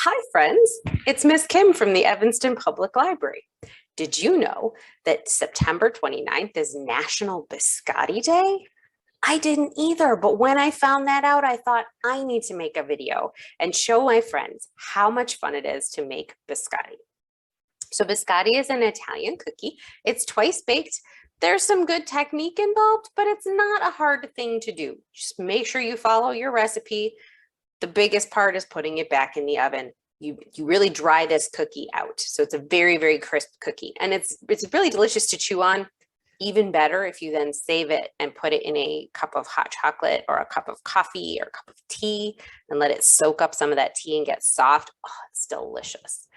Hi friends, it's Miss Kim from the Evanston Public Library. Did you know that September 29th is National Biscotti Day? I didn't either, but when I found that out, I thought I need to make a video and show my friends how much fun it is to make biscotti. So biscotti is an Italian cookie. It's twice baked. There's some good technique involved, but it's not a hard thing to do. Just make sure you follow your recipe. The biggest part is putting it back in the oven. You really dry this cookie out. So it's a very, very crisp cookie. And it's really delicious to chew on. Even better if you then save it and put it in a cup of hot chocolate or a cup of coffee or a cup of tea and let it soak up some of that tea and get soft. Oh, it's delicious.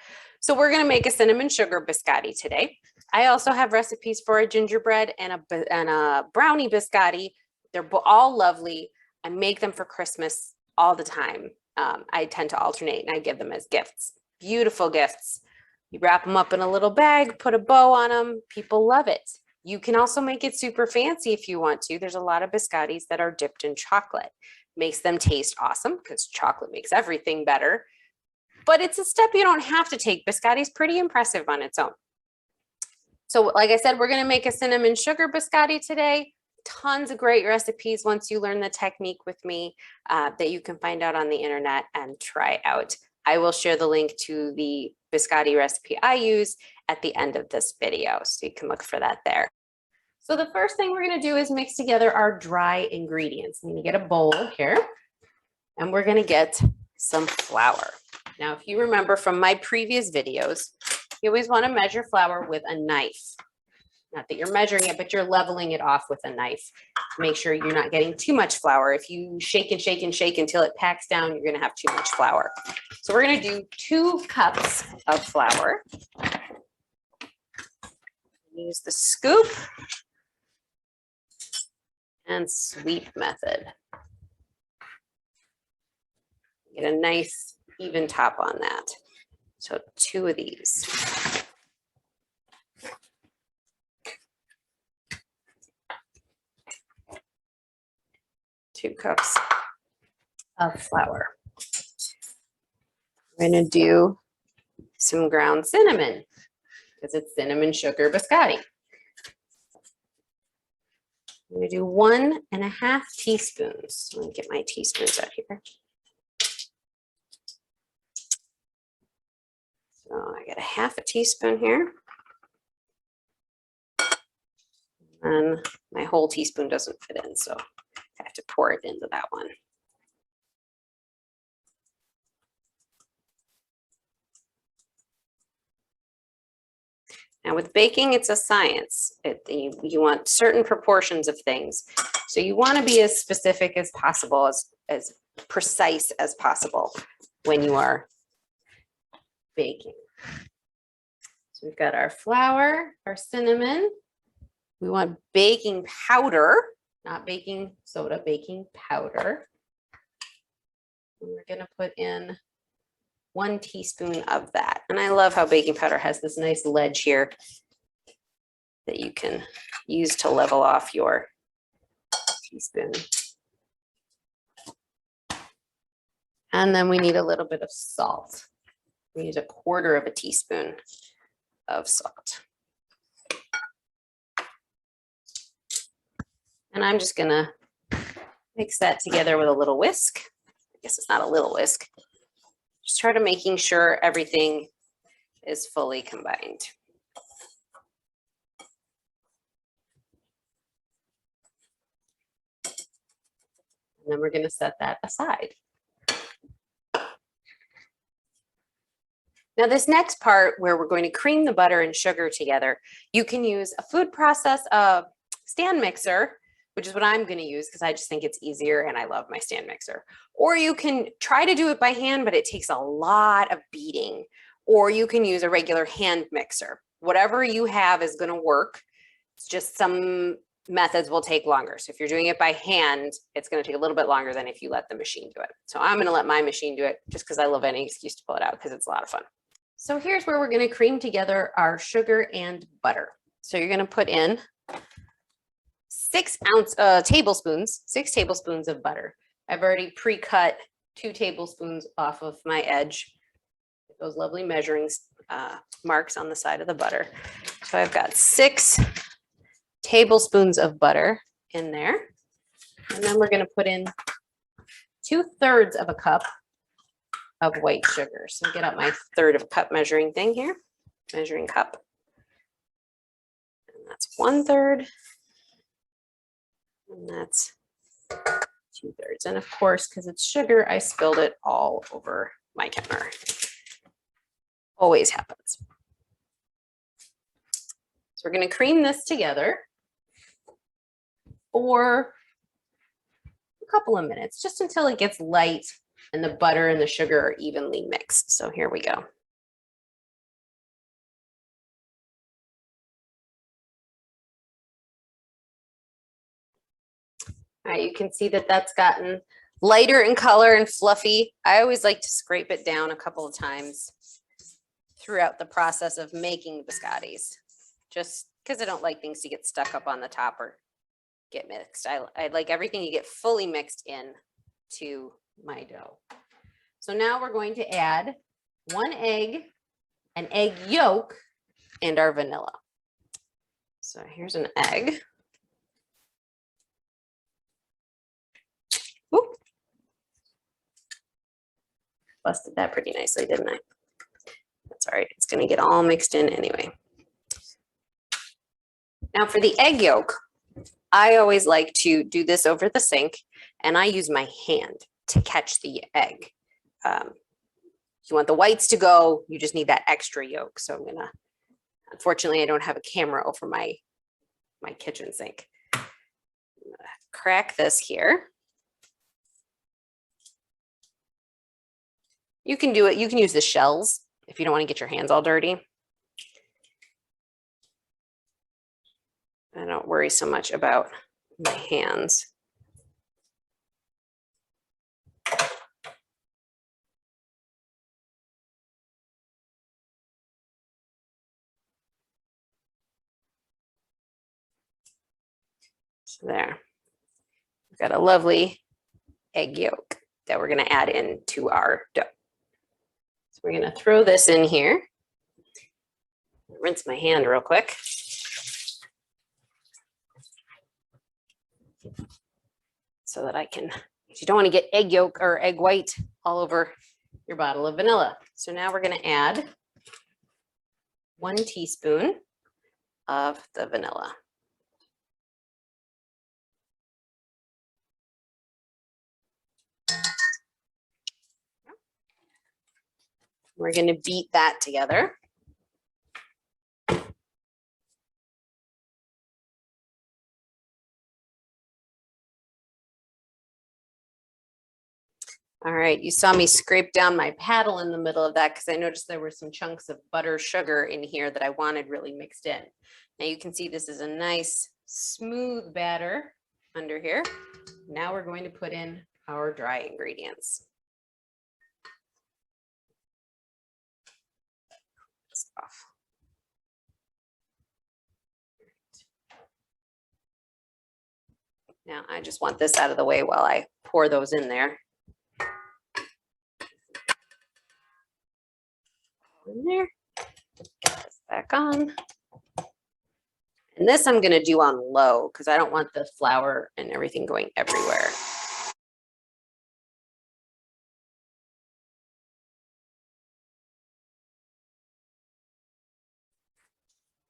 So we're going to make a cinnamon sugar biscotti today. I also have recipes for a gingerbread and a brownie biscotti. They're all lovely. I make them for Christmas all the time. I tend to alternate and I give them as gifts. Beautiful gifts. You wrap them up in a little bag, put a bow on them. People love it. You can also make it super fancy if you want to. There's a lot of biscottis that are dipped in chocolate. Makes them taste awesome because chocolate makes everything better. But it's a step you don't have to take. Biscotti is pretty impressive on its own. So like I said, we're going to make a cinnamon sugar biscotti today. Tons of great recipes once you learn the technique with me that you can find out on the internet and try out. I will share the link to the biscotti recipe I use at the end of this video, so you can look for that there. So the first thing we're going to do is mix together our dry ingredients. I'm going to get a bowl here and we're going to get some flour. Now, if you remember from my previous videos, you always want to measure flour with a knife. Not that you're measuring it, but you're leveling it off with a knife to make sure you're not getting too much flour. If you shake and shake and shake until it packs down, you're going to have too much flour. So we're going to do 2 cups of flour. Use the scoop and sweep method. Get a nice even top on that. So 2 of these. 2 cups of flour. I'm going to do some ground cinnamon because it's cinnamon sugar biscotti. I'm going to do 1.5 teaspoons. Let me get my teaspoons out here. So I got 1/2 teaspoon here. And my whole teaspoon doesn't fit in, so I have to pour it into that one. Now with baking, it's a science. You want certain proportions of things. So you want to be as specific as possible, as precise as possible when you are baking. So we've got our flour, our cinnamon. We want baking powder, not baking soda, baking powder. And we're going to put in 1 teaspoon of that. And I love how baking powder has this nice ledge here that you can use to level off your teaspoon. And then we need a little bit of salt. We need 1/4 teaspoon of salt. And I'm just gonna mix that together with a little whisk. I guess it's not a little whisk. Just try to making sure everything is fully combined. And then we're gonna set that aside. Now this next part where we're going to cream the butter and sugar together, you can use a food process stand mixer, which is what I'm going to use because I just think it's easier and I love my stand mixer. Or you can try to do it by hand, but it takes a lot of beating. Or you can use a regular hand mixer. Whatever you have is going to work. It's just some methods will take longer. So if you're doing it by hand, it's going to take a little bit longer than if you let the machine do it. So I'm going to let my machine do it just because I love any excuse to pull it out because it's a lot of fun. So here's where we're going to cream together our sugar and butter. So you're going to put in 6 tablespoons of butter. I've already pre-cut 2 tablespoons off of my edge those lovely measuring marks on the side of the butter. So I've got 6 tablespoons of butter in there. And then we're going to put in 2/3 of a cup of white sugar. So get out my 1/3 of a cup measuring thing here, measuring cup. And that's 1/3. And that's 2/3. And of course, because it's sugar, I spilled it all over my counter. Always happens. So we're going to cream this together for a couple of minutes, just until it gets light and the butter and the sugar are evenly mixed. So here we go. All right, you can see that that's gotten lighter in color and fluffy. I always like to scrape it down a couple of times throughout the process of making biscottis, just because I don't like things to get stuck up on the top or get mixed. I like everything to get fully mixed in to my dough. So now we're going to add 1 egg, an egg yolk, and our vanilla. So here's an egg. Whoop. Busted that pretty nicely, didn't I? That's all right. It's going to get all mixed in anyway. Now for the egg yolk, I always like to do this over the sink, and I use my hand to catch the egg. You want the whites to go, you just need that extra yolk. So I'm gonna, unfortunately, I don't have a camera over my kitchen sink. I'm gonna crack this here. You can do it, you can use the shells if you don't want to get your hands all dirty. I don't worry so much about my hands. So there, we've got a lovely egg yolk that we're going to add into our dough. So we're going to throw this in here. Rinse my hand real quick. So that I can, you don't want to get egg yolk or egg white all over your bottle of vanilla. So now we're going to add 1 teaspoon of the vanilla. We're going to beat that together. All right, you saw me scrape down my paddle in the middle of that because I noticed there were some chunks of butter sugar in here that I wanted really mixed in. Now you can see this is a nice smooth batter under here. Now we're going to put in our dry ingredients. This off. Now I just want this out of the way while I pour those in there. In there, get this back on. And this I'm going to do on low because I don't want the flour and everything going everywhere.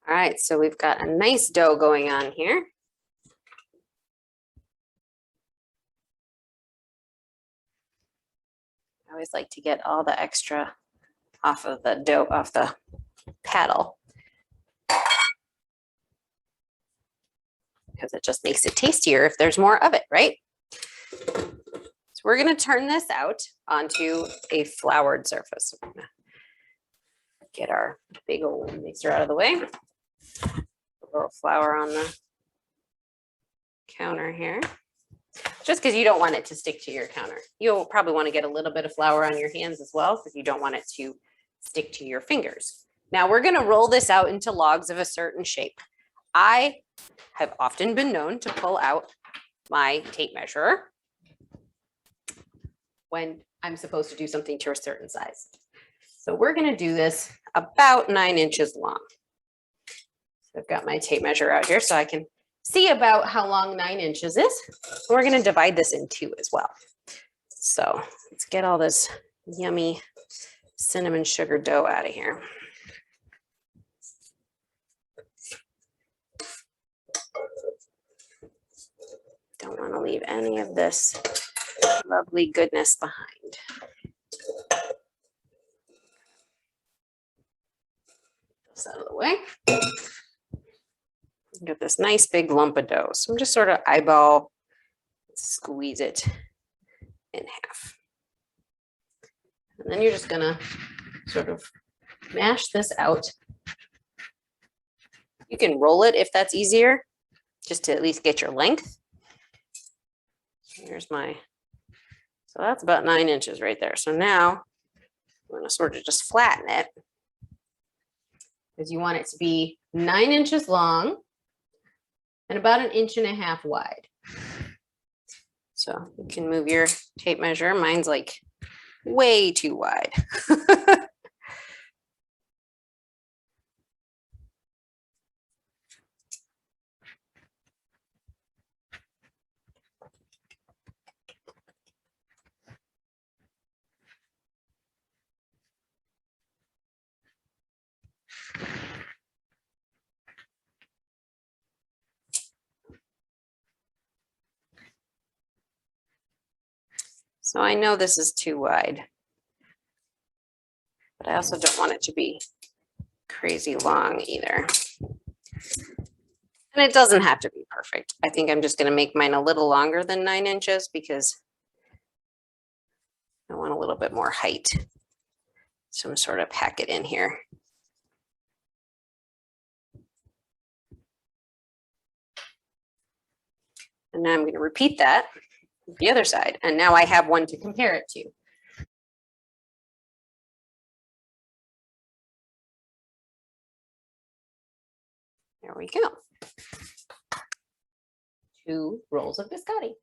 All right, so we've got a nice dough going on here. I always like to get all the extra off of the dough, off the paddle, because it just makes it tastier if there's more of it, right? So we're going to turn this out onto a floured surface. We're gonna get our big old mixer out of the way. A little flour on the counter here, just because you don't want it to stick to your counter. You'll probably want to get a little bit of flour on your hands as well, because you don't want it to stick to your fingers. Now we're going to roll this out into logs of a certain shape. I have often been known to pull out my tape measure when I'm supposed to do something to a certain size. So we're going to do this about 9 inches long. So I've got my tape measure out here so I can see about how long 9 inches is. We're going to divide this in 2 as well. So let's get all this yummy cinnamon sugar dough out of here. Don't want to leave any of this lovely goodness behind. This out of the way. Get this nice big lump of dough. So I'm just sort of eyeball, squeeze it in half. And then you're just gonna sort of mash this out. You can roll it if that's easier, just to at least get your length. Here's my, so that's about 9 inches right there. So now I'm gonna sort of just flatten it because you want it to be 9 inches long and about 1.5 inches wide. So you can move your tape measure. Mine's like way too wide. So I know this is too wide, but I also don't want it to be crazy long either. And it doesn't have to be perfect. I think I'm just going to make mine a little longer than 9 inches because I want a little bit more height. Some sort of pack it in here. And now I'm going to repeat that with the other side. And now I have one to compare it to. There we go. 2 rolls of biscotti.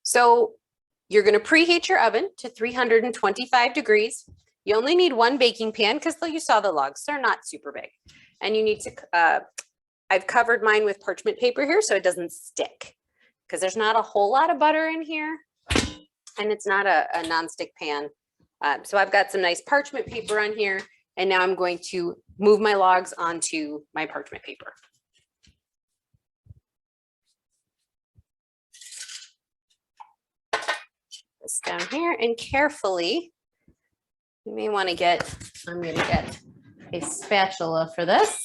So you're going to preheat your oven to 325 degrees. You only need 1 baking pan because you saw the logs, they're not super big. And you need to, I've covered mine with parchment paper here so it doesn't stick because there's not a whole lot of butter in here and it's not a nonstick pan. So I've got some nice parchment paper on here and now I'm going to move my logs onto my parchment paper. This down here and carefully, you may want to get, I'm going to get a spatula for this,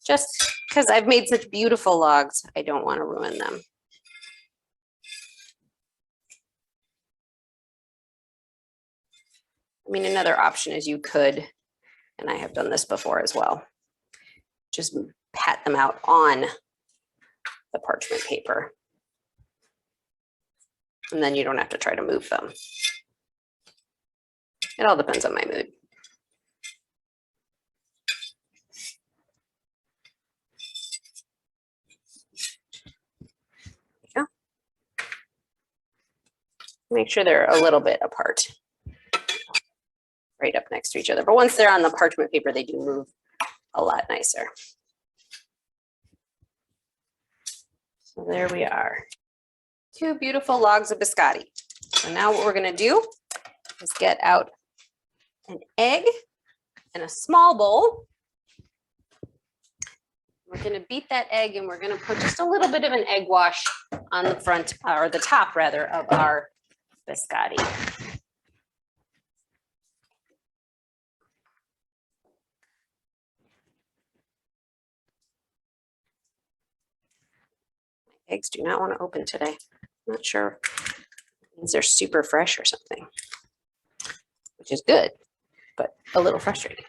just because I've made such beautiful logs, I don't want to ruin them. I mean, another option is you could, and I have done this before as well, just pat them out on the parchment paper. And then you don't have to try to move them. It all depends on my mood. There you go. Make sure they're a little bit apart, right up next to each other. But once they're on the parchment paper, they do move a lot nicer. So there we are. 2 beautiful logs of biscotti. So now what we're going to do is get out an egg in a small bowl. We're going to beat that egg and we're going to put just a little bit of an egg wash on the front, or the top rather, of our biscotti. My eggs do not want to open today. I'm not sure. It means they're super fresh or something, which is good, but a little frustrating.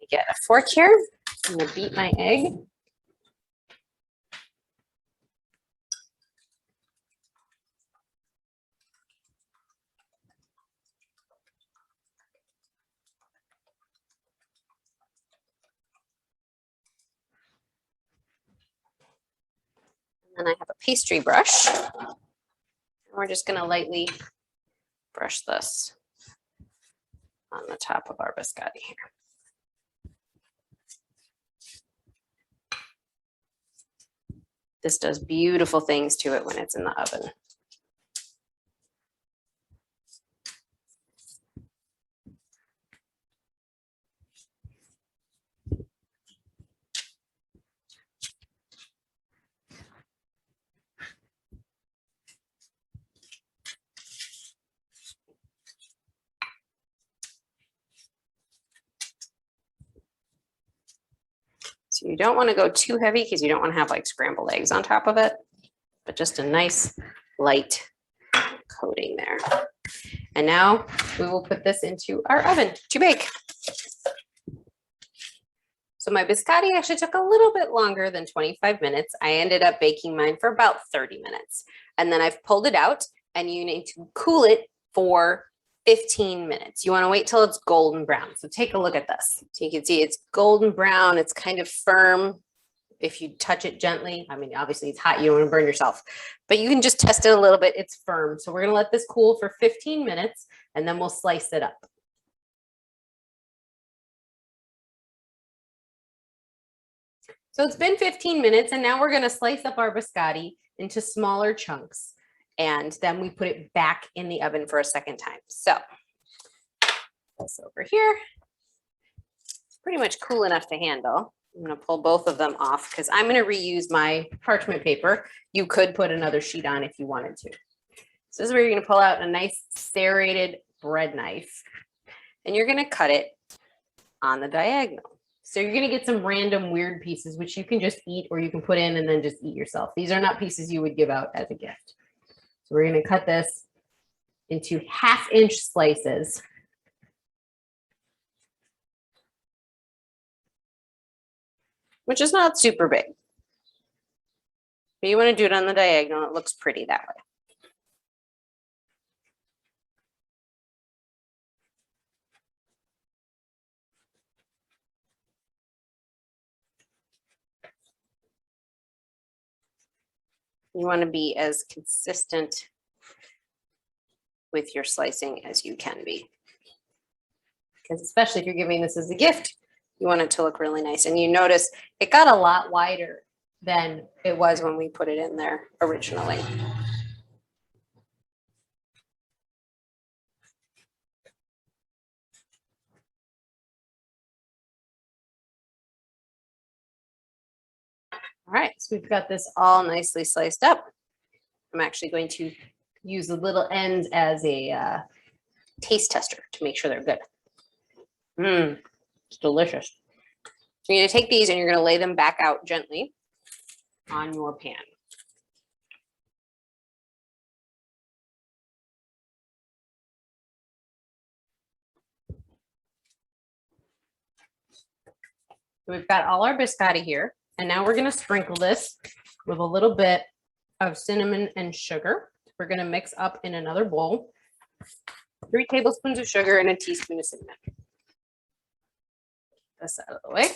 Get a fork here. I'm going to beat my egg. And then I have a pastry brush. And we're just going to lightly brush this on the top of our biscotti here. This does beautiful things to it when it's in the oven. So you don't want to go too heavy because you don't want to have like scrambled eggs on top of it, but just a nice light coating there. And now we will put this into our oven to bake. So my biscotti actually took a little bit longer than 25 minutes. I ended up baking mine for about 30 minutes. And then I've pulled it out, and you need to cool it for 15 minutes. You want to wait till it's golden brown. So take a look at this. So you can see it's golden brown. It's kind of firm. If you touch it gently, I mean, obviously it's hot. You don't want to burn yourself, but you can just test it a little bit. It's firm. So we're going to let this cool for 15 minutes, and then we'll slice it up. So it's been 15 minutes, and now we're going to slice up our biscotti into smaller chunks, and then we put it back in the oven for a second time. So this over here, it's pretty much cool enough to handle. I'm going to pull both of them off because I'm going to reuse my parchment paper. You could put another sheet on if you wanted to. So this is where you're going to pull out a nice serrated bread knife, and you're going to cut it on the diagonal. So you're going to get some random weird pieces, which you can just eat, or you can put in and then just eat yourself. These are not pieces you would give out as a gift. So we're going to cut this into 1/2-inch slices. Which is not super big. But you want to do it on the diagonal. It looks pretty that way. You want to be as consistent with your slicing as you can be. Because especially if you're giving this as a gift, you want it to look really nice. And you notice it got a lot wider than it was when we put it in there originally. All right, so we've got this all nicely sliced up. I'm actually going to use the little ends as a taste tester to make sure they're good. It's delicious. So you're going to take these and you're going to lay them back out gently on your pan. So we've got all our biscotti here, and now we're going to sprinkle this with a little bit of cinnamon and sugar. We're going to mix up in another bowl 3 tablespoons of sugar and a teaspoon of cinnamon. This out of the way.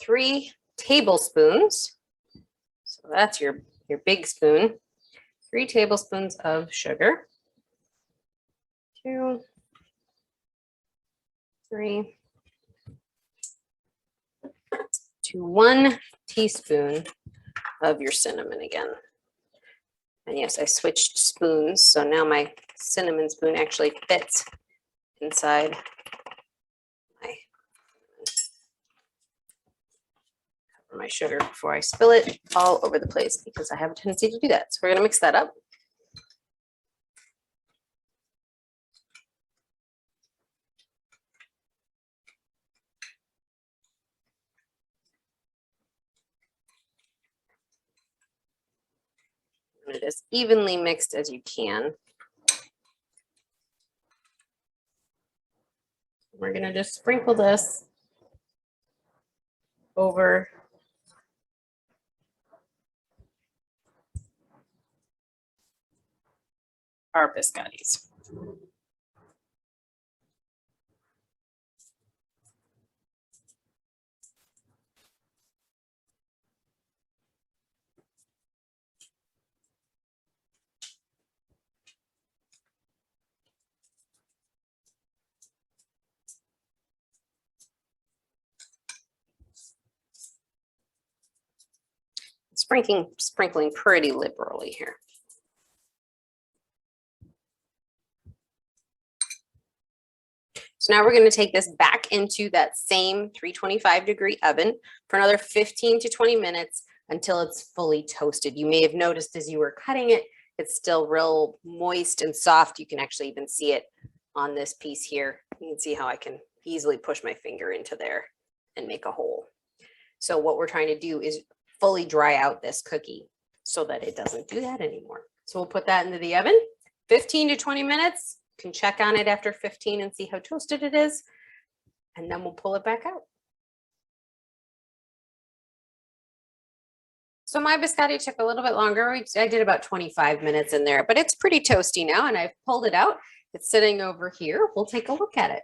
Three tablespoons. So that's your big spoon. 3 tablespoons of sugar. 2, 3, to 1 teaspoon of your cinnamon again. And yes, I switched spoons, so now my cinnamon spoon actually fits inside my sugar before I spill it all over the place, because I have a tendency to do that. So we're going to mix that up. It is evenly mixed as you can. We're going to just sprinkle this over our biscottis. sprinkling pretty liberally here. So now we're going to take this back into that same 325-degree oven for another 15 to 20 minutes until it's fully toasted. You may have noticed as you were cutting it, it's still real moist and soft. You can actually even see it on this piece here. You can see how I can easily push my finger into there and make a hole. So what we're trying to do is fully dry out this cookie so that it doesn't do that anymore. So we'll put that into the oven, 15 to 20 minutes. Can check on it after 15 and see how toasted it is, and then we'll pull it back out. So my biscotti took a little bit longer. I did about 25 minutes in there, but it's pretty toasty now, and I've pulled it out. It's sitting over here. We'll take a look at it.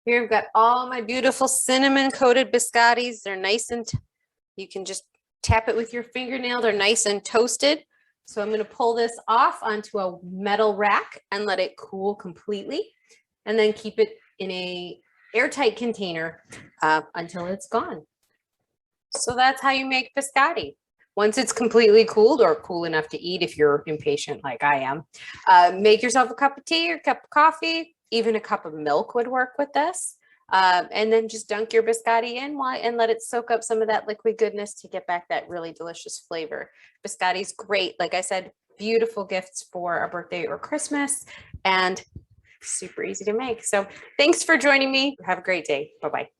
Here I've got all my beautiful cinnamon coated biscottis. They're nice and you can just tap it with your fingernail. They're nice and toasted. So I'm going to pull this off onto a metal rack and let it cool completely, and then keep it in a airtight container until it's gone. So that's how you make biscotti. Once it's completely cooled, or cool enough to eat if you're impatient like I am, make yourself a cup of tea or a cup of coffee. Even a cup of milk would work with this. And then just dunk your biscotti in and let it soak up some of that liquid goodness to get back that really delicious flavor. Biscotti's great. Like I said, beautiful gifts for a birthday or Christmas, and super easy to make. So thanks for joining me. Have a great day. Bye-bye.